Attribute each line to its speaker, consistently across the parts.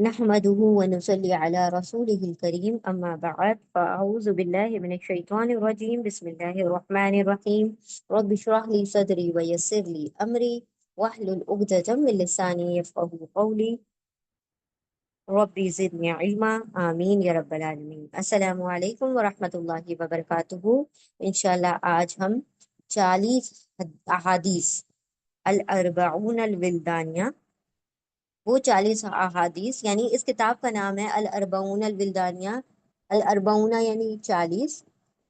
Speaker 1: نحمده ونصلي على رسوله الكريم أما بعد فأعوذ بالله من الشيطان الرجيم بسم الله الرحمن الرحيم رب اشرح لي صدري ويسر لي أمري واحلل عقدة من لساني يفقهوا قولي ربي زدني علما آمین یا رب العالمین۔ السلام علیکم ورحمۃ اللہ وبرکاتہ۔ انشاءاللہ آج ہم 40 احادیث الاربعون الولدانیہ، وہ 40 احادیث، یعنی اس کتاب کا نام ہے الاربعون الولدانیہ۔ الاربعون یعنی 40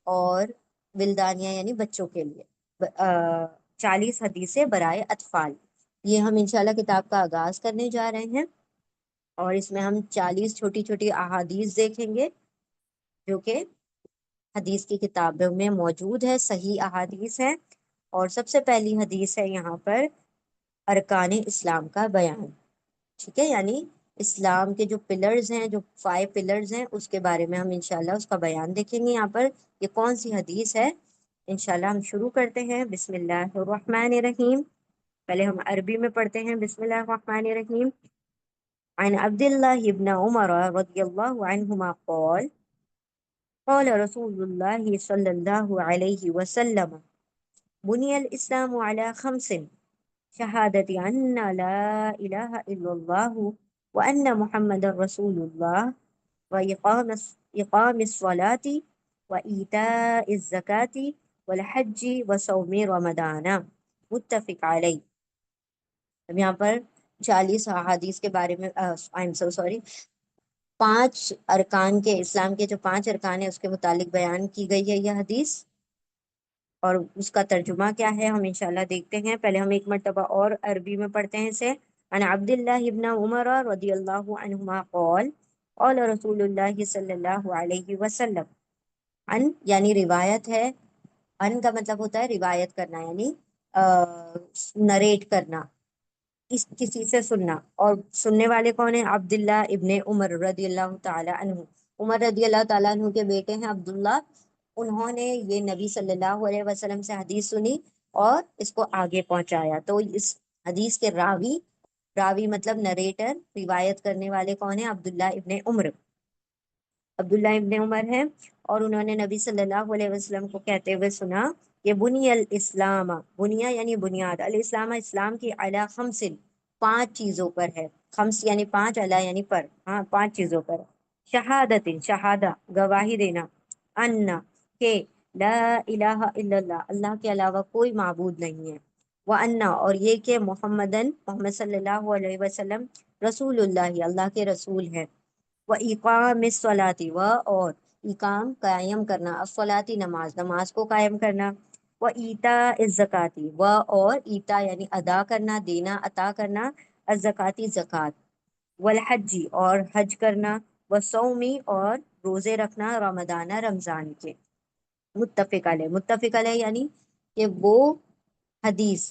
Speaker 1: اور ولدانیہ یعنی بچوں کے لیے 40 حدیثیں برائے اطفال۔ یہ ہم انشاءاللہ کتاب کا آغاز کرنے جا رہے ہیں، اور اس میں ہم 40 چھوٹی چھوٹی احادیث دیکھیں گے جو کہ حدیث کی کتابوں میں موجود ہے، صحیح احادیث ہیں۔ اور سب سے پہلی حدیث ہے یہاں پر ارکان اسلام کا بیان، ٹھیک ہے، یعنی اسلام کے جو پلرز ہیں، جو 5 پلرز ہیں، اس کے بارے میں ہم انشاءاللہ اس کا بیان دیکھیں گے۔ یہاں پر یہ کون سی حدیث ہے، انشاءاللہ ہم شروع کرتے ہیں۔ بسم اللہ الرحمن الرحیم۔ پہلے ہم عربی میں پڑھتے ہیں۔ بسم اللہ الرحمن الرحیم۔ عن عبد اللہ ابن عمر رضی اللہ عنہما قال قال رسول اللہ صلی اللہ علیہ وسلم بني الإسلام على 5: شهادة أن لا إله إلا الله وأن محمد رسول الله وإقام الصلاة وإيتاء الزكاة والحج وصوم رمضان، متفق علیہ۔ اب یہاں پر 40 احادیث کے بارے میں سوری 5 ارکان کے، اسلام کے جو 5 ارکان ہیں اس کے متعلق بیان کی گئی ہے یہ حدیث، اور اس کا ترجمہ کیا ہے ہم انشاءاللہ دیکھتے ہیں۔ پہلے ہم ایک مرتبہ اور عربی میں پڑھتے ہیں اسے۔ عن عبداللہ ابن عمر رضی اللہ عنہما قال قال رسول اللہ صلی اللہ علیہ وسلم۔ ان یعنی روایت ہے، ان کا مطلب ہوتا ہے روایت کرنا، یعنی نریٹ کرنا، کسی سے سننا۔ اور سننے والے کون ہیں؟ عبداللہ ابن عمر رضی اللہ تعالی عنہ۔ عمر رضی اللہ تعالیٰ عنہ کے بیٹے ہیں عبداللہ، انہوں نے یہ نبی صلی اللہ علیہ وسلم سے حدیث سنی اور اس کو آگے پہنچایا۔ تو اس حدیث کے راوی مطلب نریٹر، روایت کرنے والے کون ہیں؟ عبداللہ ابن عمر۔ عبداللہ ابن عمر ہیں، اور انہوں نے نبی صلی اللہ علیہ وسلم کو کہتے ہوئے سنا کہ بنی الاسلام، بنیا یعنی بنیاد، الاسلام اسلام کی، علی 5 5 چیزوں پر ہے۔ 5 یعنی 5، علی یعنی پر، ہاں 5 چیزوں پر۔ شہادت شہادہ، گواہی دینا، ان کہ لا الہ الا اللہ، اللہ کے علاوہ کوئی معبود نہیں ہے، وان اور یہ کہ محمد صلی اللہ علیہ وسلم رسول اللہ، اللہ کے رسول ہے، وإقام الصلاۃ اور اقام قائم کرنا، الصلاۃ نماز کو قائم کرنا، وإیتاء الزکاۃ اور ایتا یعنی ادا کرنا، دینا، عطا کرنا، الزکاۃ زکات، والحج اور حج کرنا، وصومی اور روزے رکھنا، رمضان رمضان کے، متفق علیہ یعنی کہ وہ حدیث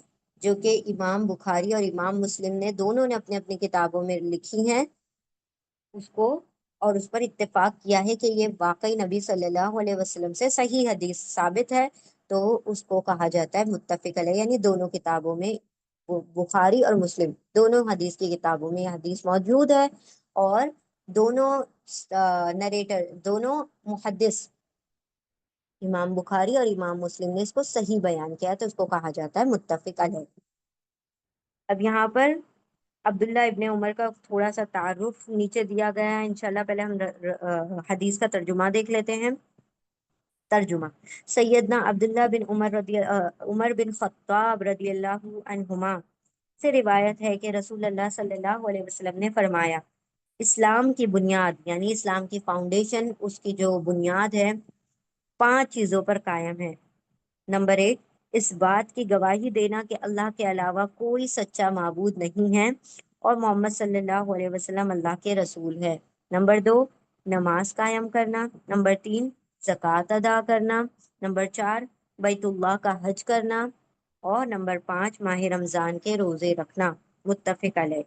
Speaker 1: جو کہ امام بخاری اور امام مسلم نے دونوں نے اپنی اپنی کتابوں میں لکھی ہیں، اس کو اور اس پر اتفاق کیا ہے کہ یہ واقعی نبی صلی اللہ علیہ وسلم سے صحیح حدیث ثابت ہے، تو اس کو کہا جاتا ہے متفق علیہ، یعنی دونوں کتابوں میں، بخاری اور مسلم دونوں حدیث کی کتابوں میں یہ حدیث موجود ہے، اور دونوں نریٹر، دونوں محدث امام بخاری اور امام مسلم نے اس کو صحیح بیان کیا، تو اس کو کہا جاتا ہے متفق علیہ۔ اب یہاں پر عبداللہ ابن عمر کا تھوڑا سا تعارف نیچے دیا گیا ہے، انشاءاللہ پہلے ہم حدیث کا ترجمہ دیکھ لیتے ہیں۔ ترجمہ: سیدنا عبداللہ بن عمر بن خطاب رضی اللہ عنہما سے روایت ہے کہ رسول اللہ صلی اللہ علیہ وسلم نے فرمایا، اسلام کی بنیاد یعنی اسلام کی فاؤنڈیشن، اس کی جو بنیاد ہے، 5 چیزوں پر قائم ہے۔ نمبر 1، اس بات کی گواہی دینا کہ اللہ کے علاوہ کوئی سچا معبود نہیں ہے اور محمد صلی اللہ علیہ وسلم اللہ کے رسول ہے۔ نمبر 2، نماز قائم کرنا۔ نمبر 3، زکوٰۃ ادا کرنا۔ نمبر 4، بیت اللہ کا حج کرنا۔ اور نمبر 5، ماہ رمضان کے روزے رکھنا، متفق علیہ۔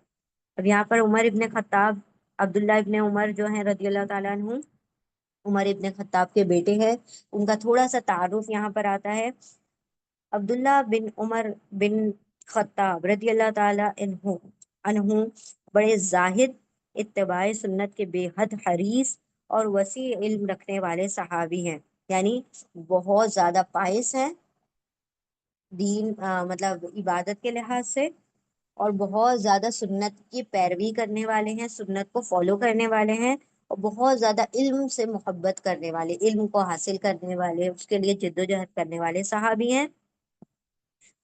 Speaker 1: اب یہاں پر عمر ابن خطاب، عبداللہ ابن عمر جو ہیں رضی اللہ تعالیٰ عنہ، عمر ابن خطاب کے بیٹے ہیں، ان کا تھوڑا سا تعارف یہاں پر آتا ہے۔ عبداللہ بن عمر بن خطاب رضی اللہ تعالیٰ عنہ بڑے زاہد اتباع سنت کے بے حد حریص اور وسیع علم رکھنے والے صحابی ہیں، یعنی بہت زیادہ پائس ہیں دین مطلب عبادت کے لحاظ سے، اور بہت زیادہ سنت کی پیروی کرنے والے ہیں، سنت کو فالو کرنے والے ہیں، اور بہت زیادہ علم سے محبت کرنے والے، علم کو حاصل کرنے والے، اس کے لیے جد و جہد کرنے والے صحابی ہیں۔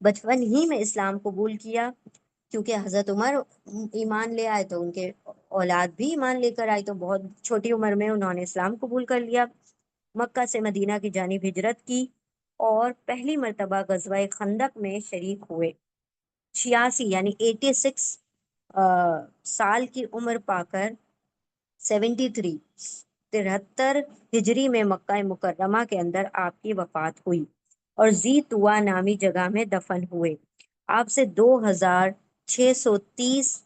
Speaker 1: بچپن ہی میں اسلام قبول کیا، کیونکہ حضرت عمر ایمان لے آئے تو ان کے اولاد بھی ایمان لے کر آئی، تو بہت چھوٹی عمر میں انہوں نے اسلام قبول کر لیا۔ مکہ سے مدینہ کی جانب ہجرت کی اور پہلی مرتبہ غزوہ خندق میں شریک ہوئے۔ 86 یعنی 86 سال کی عمر پا کر 73 ہجری میں مکہ مکرمہ کے اندر آپ کی وفات ہوئی اور زی طوا نامی جگہ میں دفن ہوئے۔ آپ سے 2630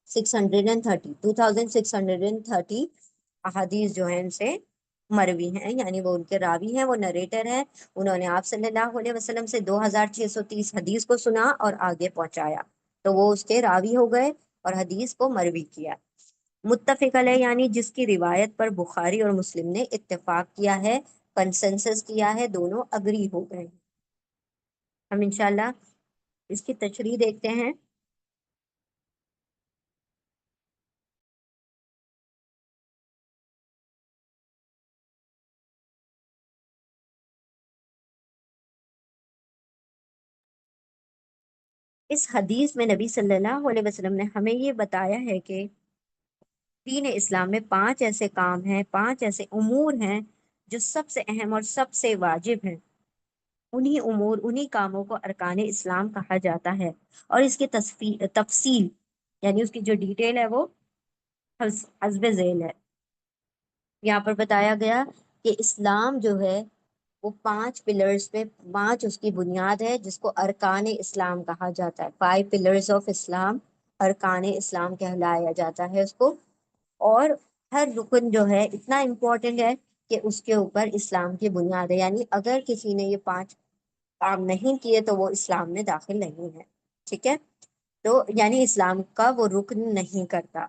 Speaker 1: 2630 احادیث جو ہیں ان سے مروی ہیں، یعنی وہ ان کے راوی ہیں، وہ نریٹر ہیں۔ انہوں نے آپ صلی اللہ علیہ وسلم سے 2630 حدیث کو سنا اور آگے پہنچایا، تو وہ اس کے راوی ہو گئے اور حدیث کو مروی کیا۔ متفق علیہ یعنی جس کی روایت پر بخاری اور مسلم نے اتفاق کیا ہے، کنسنسس کیا ہے، دونوں اگری ہو گئے۔ ہم انشاءاللہ اس کی تشریح دیکھتے ہیں۔ اس حدیث میں نبی صلی اللہ علیہ وسلم نے ہمیں یہ بتایا ہے کہ دین اسلام میں 5 ایسے کام ہیں، 5 ایسے امور ہیں جو سب سے اہم اور سب سے واجب ہیں۔ انہی امور، انہی کاموں کو ارکان اسلام کہا جاتا ہے، اور اس کی تفصیل یعنی اس کی جو ڈیٹیل ہے وہ حسب ذیل ہے۔ یہاں پر بتایا گیا کہ اسلام جو ہے وہ 5 پلرز پہ، 5 اس کی بنیاد ہے جس کو ارکان اسلام کہا جاتا ہے۔ 5 پلرز آف اسلام، ارکان اسلام کہلایا جاتا ہے اس کو۔ اور ہر رکن جو ہے اتنا امپورٹنٹ ہے کہ اس کے اوپر اسلام کی بنیاد ہے، یعنی اگر کسی نے یہ 5 کام نہیں کیے تو وہ اسلام میں داخل نہیں ہے، ٹھیک ہے؟ تو یعنی اسلام کا وہ رکن نہیں کرتا۔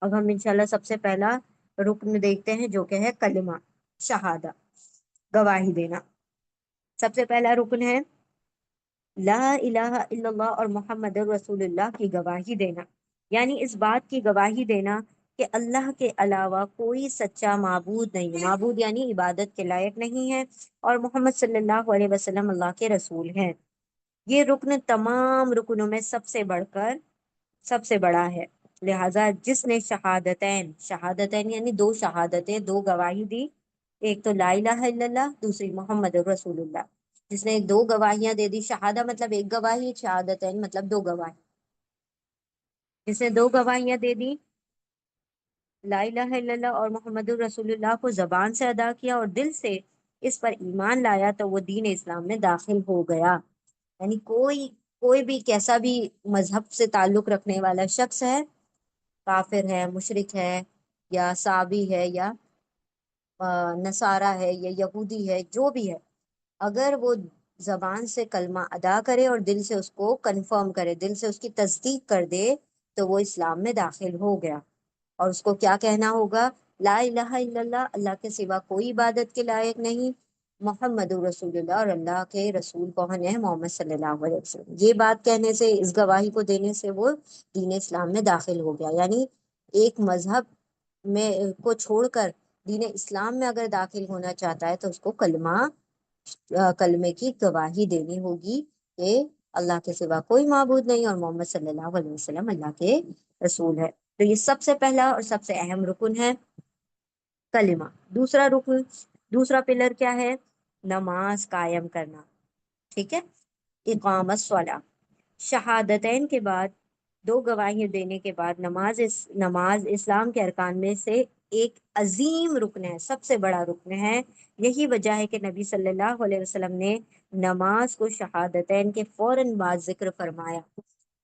Speaker 1: اب ہم انشاءاللہ سب سے پہلا رکن دیکھتے ہیں جو کہ ہے کلمہ شہادہ، گواہی دینا۔ سب سے پہلا رکن ہے لا الہ الا اللہ اور محمد رسول اللہ کی گواہی دینا، یعنی اس بات کی گواہی دینا کہ اللہ کے علاوہ کوئی سچا معبود نہیں، معبود یعنی عبادت کے لائق نہیں ہے، اور محمد صلی اللہ علیہ وسلم اللہ کے رسول ہیں۔ یہ رکن تمام رکنوں میں سب سے بڑھ کر سب سے بڑا ہے، لہٰذا جس نے شہادتین، شہادتین یعنی 2 شہادتیں، 2 گواہی دی، ایک تو لا الہ الا اللہ، دوسری محمد رسول اللہ، جس نے 2 گواہیاں دے دی، شہادہ مطلب 1 گواہی، شہادتین مطلب 2 گواہی، جس نے 2 گواہیاں دے دی، لا الہ الا اللہ اور محمد رسول اللہ کو زبان سے ادا کیا اور دل سے اس پر ایمان لایا، تو وہ دین اسلام میں داخل ہو گیا۔ یعنی کوئی بھی کیسا بھی مذہب سے تعلق رکھنے والا شخص ہے، کافر ہے، مشرک ہے، یا صابی ہے، یا نصارہ ہے، یا یہودی ہے، جو بھی ہے، اگر وہ زبان سے کلمہ ادا کرے اور دل سے اس کو کنفرم کرے، دل سے اس کی تصدیق کر دے، تو وہ اسلام میں داخل ہو گیا۔ اور اس کو کیا کہنا ہوگا؟ لا الہ الا اللہ، اللہ کے سوا کوئی عبادت کے لائق نہیں، محمد رسول اللہ، اور اللہ کے رسول کون ہے؟ محمد صلی اللہ علیہ وسلم۔ یہ بات کہنے سے، اس گواہی کو دینے سے وہ دین اسلام میں داخل ہو گیا۔ یعنی ایک مذہب میں کو چھوڑ کر دین اسلام میں اگر داخل ہونا چاہتا ہے تو اس کو کلمے کی گواہی دینی ہوگی کہ اللہ کے سوا کوئی معبود نہیں اور محمد صلی اللہ علیہ وسلم اللہ کے رسول ہے۔ تو یہ سب سے پہلا اور سب سے اہم رکن ہے کلمہ۔ دوسرا رکن، دوسرا پلر کیا ہے؟ نماز قائم کرنا، ٹھیک ہے؟ اقامت الصلاۃ، شہادتین کے بعد، 2 گواہیاں دینے کے بعد نماز اسلام کے ارکان میں سے ایک عظیم رکن ہے، سب سے بڑا رکن ہے۔ یہی وجہ ہے کہ نبی صلی اللہ علیہ وسلم نے نماز کو شہادتین کے فوراً بعد ذکر فرمایا۔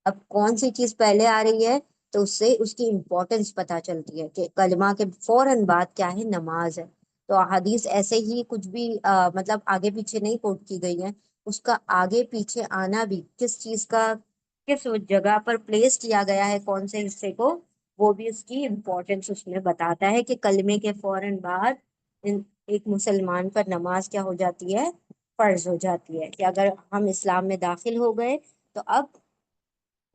Speaker 1: اب کون سی چیز پہلے آ رہی ہے تو اس سے اس کی امپورٹنس پتہ چلتی ہے کہ کلمہ کے فوراً بعد کیا ہے؟ نماز ہے۔ تو احادیث ایسے ہی کچھ بھی مطلب آگے پیچھے نہیں کوٹ کی گئی ہیں، اس کا آگے پیچھے آنا بھی کس چیز کا کس جگہ پر پلیس کیا گیا ہے، کون سے حصے کو، وہ بھی اس کی امپورٹنس اس میں بتاتا ہے کہ کلمے کے فوراً بعد ایک مسلمان پر نماز کیا ہو جاتی ہے، فرض ہو جاتی ہے، کہ اگر ہم اسلام میں داخل ہو گئے تو اب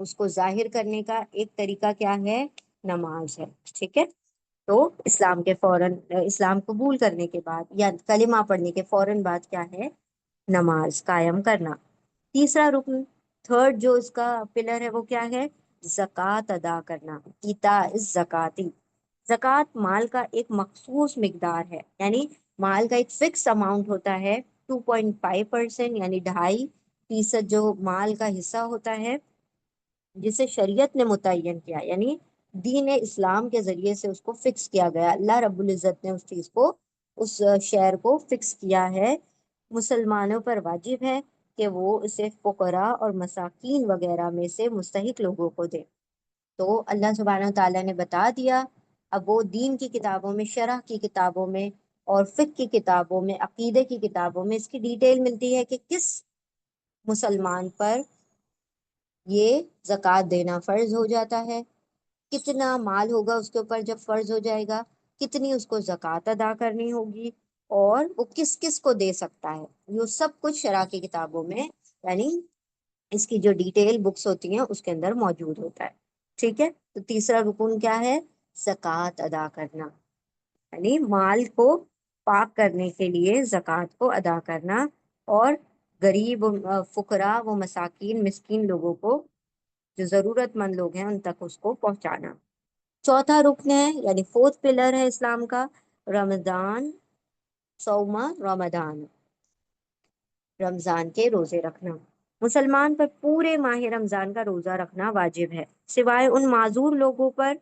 Speaker 1: اس کو ظاہر کرنے کا ایک طریقہ کیا ہے، نماز ہے، ٹھیک ہے۔ تو اسلام کے فوراً اسلام قبول کرنے کے بعد یا کلمہ پڑھنے کے فوراً بعد کیا ہے، نماز قائم کرنا۔ تیسرا رکن، تھرڈ جو اس کا پلر ہے وہ کیا ہے، زکوٰۃ ادا کرنا، ایتاء الزکاتی۔ زکوٰۃ مال کا ایک مخصوص مقدار ہے، یعنی مال کا ایک فکس اماؤنٹ ہوتا ہے، 2.5% یعنی 2.5% جو مال کا حصہ ہوتا ہے جسے شریعت نے متعین کیا، یعنی دین اسلام کے ذریعے سے اس کو فکس کیا گیا، اللہ رب العزت نے اس چیز کو، اس شہر کو فکس کیا ہے۔ مسلمانوں پر واجب ہے کہ وہ اسے فقراء اور مساکین وغیرہ میں سے مستحق لوگوں کو دے۔ تو اللہ سبحانہ و تعالیٰ نے بتا دیا، اب وہ دین کی کتابوں میں، شرح کی کتابوں میں اور فقہ کی کتابوں میں، عقیدے کی کتابوں میں اس کی ڈیٹیل ملتی ہے کہ کس مسلمان پر یہ زکوٰۃ دینا فرض ہو جاتا ہے، کتنا مال ہوگا اس کے اوپر جب فرض ہو جائے گا، کتنی اس کو زکوٰۃ ادا کرنی ہوگی، اور وہ کس کس کو دے سکتا ہے، یہ سب کچھ شرع کی کتابوں میں، یعنی اس کی جو ڈیٹیل بکس ہوتی ہیں اس کے اندر موجود ہوتا ہے، ٹھیک ہے۔ تو تیسرا رکن کیا ہے، زکوٰۃ ادا کرنا، یعنی مال کو پاک کرنے کے لیے زکوٰۃ کو ادا کرنا، اور غریب فقراء و مساکین، مسکین لوگوں کو، جو ضرورت مند لوگ ہیں ان تک اس کو پہنچانا۔ چوتھا رکن ہے، یعنی فورتھ پلر ہے اسلام کا، رمضان، صوم رمضان، رمضان کے روزے رکھنا۔ مسلمان پر پورے ماہ رمضان کا روزہ رکھنا واجب ہے، سوائے ان معذور لوگوں پر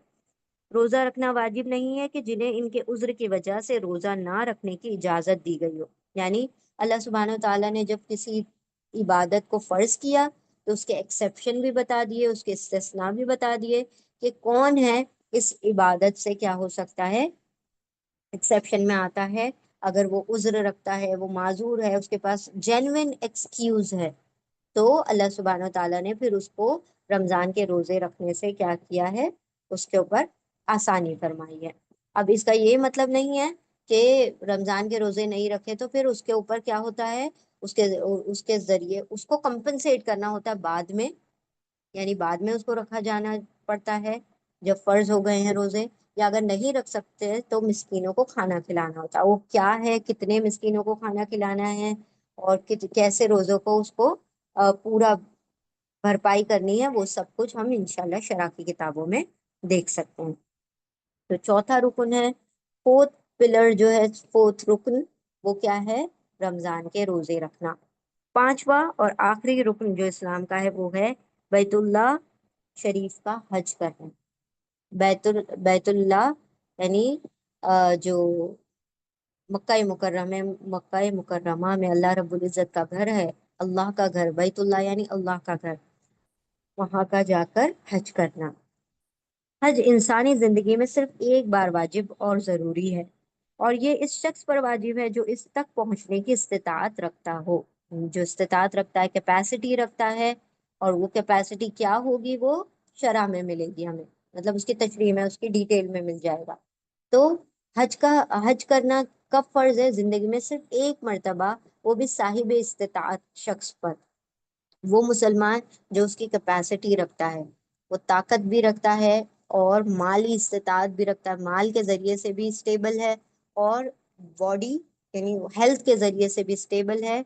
Speaker 1: روزہ رکھنا واجب نہیں ہے کہ جنہیں ان کے عذر کی وجہ سے روزہ نہ رکھنے کی اجازت دی گئی ہو۔ یعنی اللہ سبحانہ و تعالیٰ نے جب کسی عبادت کو فرض کیا تو اس کے ایکسیپشن بھی بتا دیے، اس کے استثناء بھی بتا دیے کہ کون ہے اس عبادت سے کیا ہو سکتا ہے، ایکسیپشن میں آتا ہے اگر وہ عذر رکھتا ہے، وہ معذور ہے، اس کے پاس جینوین ایکسکیوز ہے، تو اللہ سبحانہ و تعالیٰ نے پھر اس کو رمضان کے روزے رکھنے سے کیا کیا ہے، اس کے اوپر آسانی فرمائی ہے۔ اب اس کا یہ مطلب نہیں ہے کہ رمضان کے روزے نہیں رکھے تو پھر اس کے اوپر کیا ہوتا ہے، اس کے ذریعے اس کو کمپنسیٹ کرنا ہوتا ہے بعد میں، یعنی بعد میں اس کو رکھا جانا پڑتا ہے جب فرض ہو گئے ہیں روزے، یا اگر نہیں رکھ سکتے تو مسکینوں کو کھانا کھلانا ہوتا ہے۔ وہ کیا ہے، کتنے مسکینوں کو کھانا کھلانا ہے، اور کیسے روزوں کو اس کو پورا بھرپائی کرنی ہے، وہ سب کچھ ہم انشاءاللہ شرع کی کتابوں میں دیکھ سکتے ہیں۔ تو چوتھا رکن ہے، فورتھ پلر جو ہے، فورتھ رکن وہ کیا ہے، رمضان کے روزے رکھنا۔ پانچواں اور آخری رکن جو اسلام کا ہے وہ ہے بیت اللہ شریف کا حج کرنا۔ بیت اللہ یعنی جو مکہ مکرمہ میں اللہ رب العزت کا گھر ہے، اللہ کا گھر، بیت اللہ یعنی اللہ کا گھر، وہاں کا جا کر حج کرنا۔ حج انسانی زندگی میں صرف ایک بار واجب اور ضروری ہے، اور یہ اس شخص پر واجب ہے جو اس تک پہنچنے کی استطاعت رکھتا ہو، جو استطاعت رکھتا ہے، کیپیسٹی رکھتا ہے، اور وہ کیپیسٹی کیا ہوگی، وہ شرح میں ملے گی ہمیں، مطلب اس کی تشریح میں، اس کی ڈیٹیل میں مل جائے گا۔ تو حج کرنا کب فرض ہے، زندگی میں صرف ایک مرتبہ، وہ بھی صاحب استطاعت شخص پر، وہ مسلمان جو اس کی کیپیسٹی رکھتا ہے، وہ طاقت بھی رکھتا ہے اور مالی استطاعت بھی رکھتا ہے، مال کے ذریعے سے بھی اسٹیبل ہے اور باڈی یعنی ہیلتھ کے ذریعے سے بھی اسٹیبل ہے،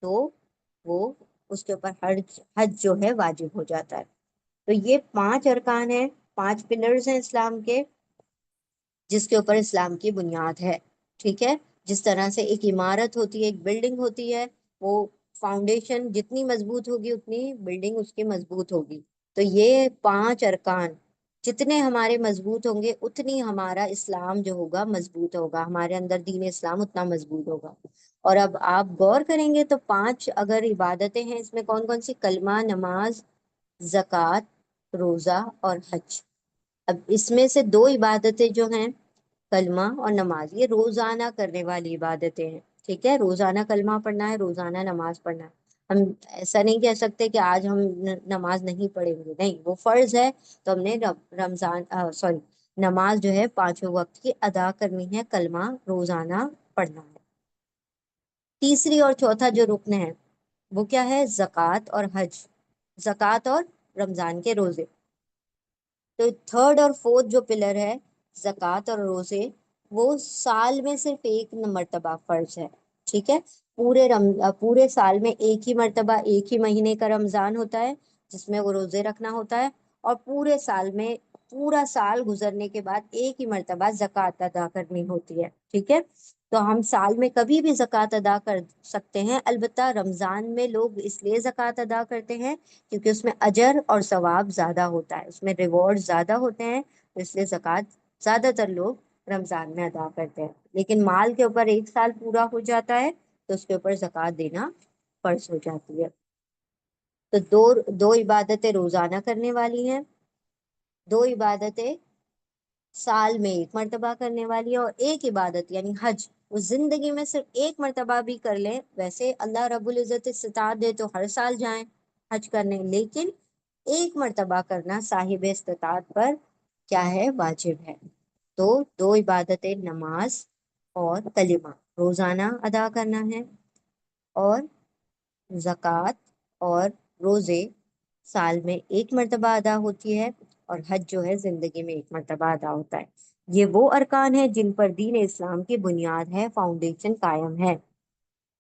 Speaker 1: تو وہ اس کے اوپر حج جو ہے واجب ہو جاتا ہے۔ تو یہ 5 ارکان ہیں، 5 پلرز ہیں اسلام کے، جس کے اوپر اسلام کی بنیاد ہے، ٹھیک ہے۔ جس طرح سے ایک عمارت ہوتی ہے، ایک بلڈنگ ہوتی ہے، وہ فاؤنڈیشن جتنی مضبوط ہوگی اتنی بلڈنگ اس کی مضبوط ہوگی، تو یہ 5 ارکان جتنے ہمارے مضبوط ہوں گے اتنی ہمارا اسلام جو ہوگا مضبوط ہوگا، ہمارے اندر دین اسلام اتنا مضبوط ہوگا۔ اور اب آپ غور کریں گے تو 5 اگر عبادتیں ہیں، اس میں کون کون سی، کلمہ، نماز، زکوٰۃ، روزہ اور حج۔ اب اس میں سے 2 عبادتیں جو ہیں، کلمہ اور نماز، یہ روزانہ کرنے والی عبادتیں ہیں، ٹھیک ہے، روزانہ کلمہ پڑھنا ہے، روزانہ نماز پڑھنا ہے۔ ہم ایسا نہیں کہہ سکتے کہ آج ہم نماز نہیں پڑھیں گے، نہیں، وہ فرض ہے، تو ہم نے رمضان سوری نماز جو ہے 5 وقت کی ادا کرنی ہے، کلمہ روزانہ پڑھنا ہے۔ تیسری اور چوتھا جو رکن ہے وہ کیا ہے؟ زکوٰۃ اور حج، زکوٰۃ اور رمضان کے روزے۔ تو تھرڈ اور فورتھ جو پلر ہے، زکوٰۃ اور روزے، وہ سال میں صرف ایک مرتبہ فرض ہے، ٹھیک ہے؟ پورے سال میں ایک ہی مرتبہ، ایک ہی مہینے کا رمضان ہوتا ہے جس میں وہ روزے رکھنا ہوتا ہے، اور پورے سال میں، پورا سال گزرنے کے بعد ایک ہی مرتبہ زکوٰۃ ادا کرنی ہوتی ہے، ٹھیک ہے؟ تو ہم سال میں کبھی بھی زکوٰۃ ادا کر سکتے ہیں، البتہ رمضان میں لوگ اس لیے زکوٰۃ ادا کرتے ہیں کیونکہ اس میں اجر اور ثواب زیادہ ہوتا ہے، اس میں ریوارڈ زیادہ ہوتے ہیں، اس لیے زکوٰۃ زیادہ تر لوگ رمضان میں ادا کرتے ہیں۔ لیکن مال کے اوپر ایک سال پورا ہو جاتا ہے تو اس کے اوپر زکوٰۃ دینا فرض ہو جاتی ہے۔ تو دو عبادتیں روزانہ کرنے والی ہیں، دو عبادتیں سال میں ایک مرتبہ کرنے والی ہے، اور ایک عبادت یعنی حج وہ زندگی میں صرف ایک مرتبہ بھی کر لیں۔ ویسے اللہ رب العزت استطاعت دے تو ہر سال جائیں حج کرنے، لیکن ایک مرتبہ کرنا صاحب استطاعت پر کیا ہے؟ واجب ہے۔ تو دو عبادتیں، نماز اور کلمہ روزانہ ادا کرنا ہے، اور زکوٰۃ اور روزے سال میں ایک مرتبہ ادا ہوتی ہے، اور حج جو ہے زندگی میں ایک مرتبہ ادا ہوتا ہے۔ یہ وہ ارکان ہیں جن پر دین اسلام کی بنیاد ہے، فاؤنڈیشن قائم ہے۔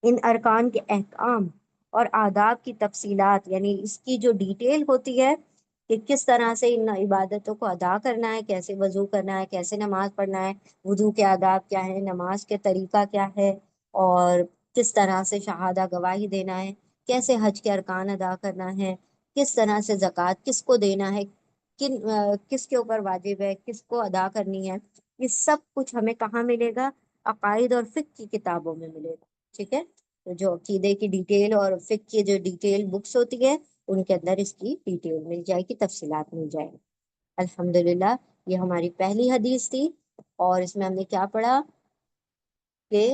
Speaker 1: ان ارکان کے احکام اور آداب کی تفصیلات، یعنی اس کی جو ڈیٹیل ہوتی ہے کہ کس طرح سے ان عبادتوں کو ادا کرنا ہے، کیسے وضو کرنا ہے، کیسے نماز پڑھنا ہے، وضو کے آداب کیا ہے، نماز کے طریقہ کیا ہے، اور کس طرح سے شہادہ گواہی دینا ہے، کیسے حج کے ارکان ادا کرنا ہے، کس طرح سے زکوٰۃ کس کو دینا ہے، کس کے اوپر واجب ہے، کس کو ادا کرنی ہے، یہ سب کچھ ہمیں کہاں ملے گا؟ عقائد اور فقہ کی کتابوں میں ملے گا، ٹھیک ہے؟ تو جو عقیدے کی ڈیٹیل اور فقہ کی جو ڈیٹیل بکس ہوتی ہے ان کے اندر اس کی ڈیٹیل مل جائے گی، تفصیلات مل جائے گی۔ الحمدللہ، یہ ہماری پہلی حدیث تھی، اور اس میں ہم نے کیا پڑھا کہ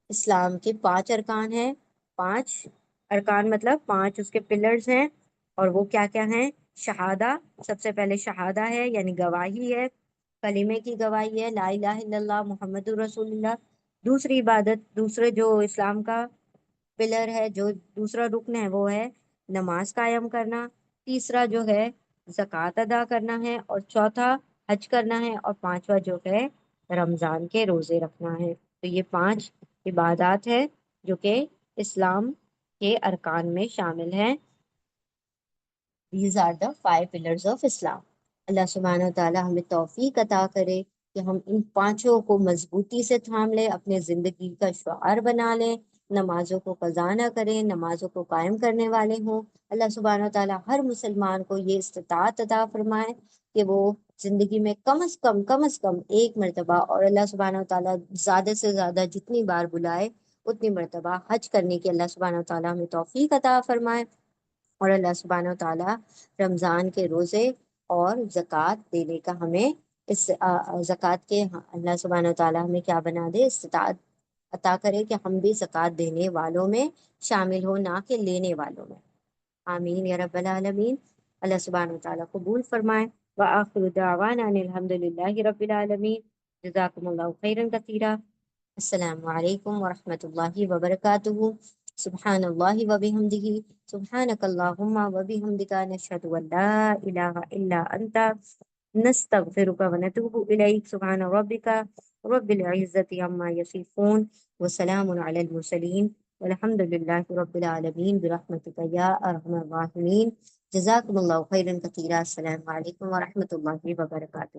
Speaker 1: اسلام کے 5 ارکان ہیں، 5 ارکان مطلب 5 اس کے پلرز ہیں، اور وہ کیا کیا ہیں؟ شہادہ، سب سے پہلے شہادہ ہے یعنی گواہی ہے، کلمے کی گواہی ہے، لا الہ الا اللہ محمد رسول اللہ۔ دوسری عبادت، دوسرے جو اسلام کا پلر ہے، جو دوسرا رکن ہے، وہ ہے نماز قائم کرنا۔ تیسرا جو ہے زکوٰۃ ادا کرنا ہے، اور چوتھا حج کرنا ہے، اور پانچواں جو ہے رمضان کے روزے رکھنا ہے۔ تو یہ 5 عبادات ہے جو کہ اسلام کے ارکان میں شامل ہیں۔ These are the 5 pillars of Islam۔ اللہ سبحانہ و تعالی ہمیں توفیق عطا کرے کہ ہم ان 5 کو مضبوطی سے تھام لیں، اپنے زندگی کا شعار بنا لیں، نمازوں کو قضا نہ کریں، نمازوں کو قائم کرنے والے ہوں۔ اللہ سبحانہ و تعالی ہر مسلمان کو یہ استطاعت عطا فرمائے کہ وہ زندگی میں کم از کم ایک مرتبہ، اور اللہ سبحانہ و تعالی زیادہ سے زیادہ جتنی بار بلائے اتنی مرتبہ حج کرنے کی اللہ سبحانہ و تعالی ہمیں توفیق عطا فرمائے، اور اللہ سبحانہ و تعالی رمضان کے روزے اور زکوٰۃ دینے کا ہمیں زکوٰۃ کے اللہ سبحانہ و تعالی ہمیں کیا بنا دے؟ استطاعت عطا کرے کہ ہم بھی زکوٰۃ دینے والوں میں شامل ہوں، نہ کہ لینے والوں میں۔ آمین یا رب العالمین۔ اللہ سبحانہ و تعالیٰ قبول فرمائے۔ وآخر دعوانا ان الحمد للہ رب العالمین۔ جزاکم اللہ خیرا کثیرا۔ السلام علیکم ورحمۃ اللہ وبرکاتہ۔ سبحان اللہ وبحمدہ، سبحانک اللہم وبحمدک، نشہد ان لا الہ الا انت، نستغفرک ونتوب الیک۔ سبحان ربک رب العزة عما یصفون، وسلام علی المرسلین، والحمد للہ رب العالمین، برحمتک یا ارحم الراحمین۔ جزاکم اللہ خیرا کثیرا۔ السلام علیکم ورحمۃ اللہ وبرکاتہ۔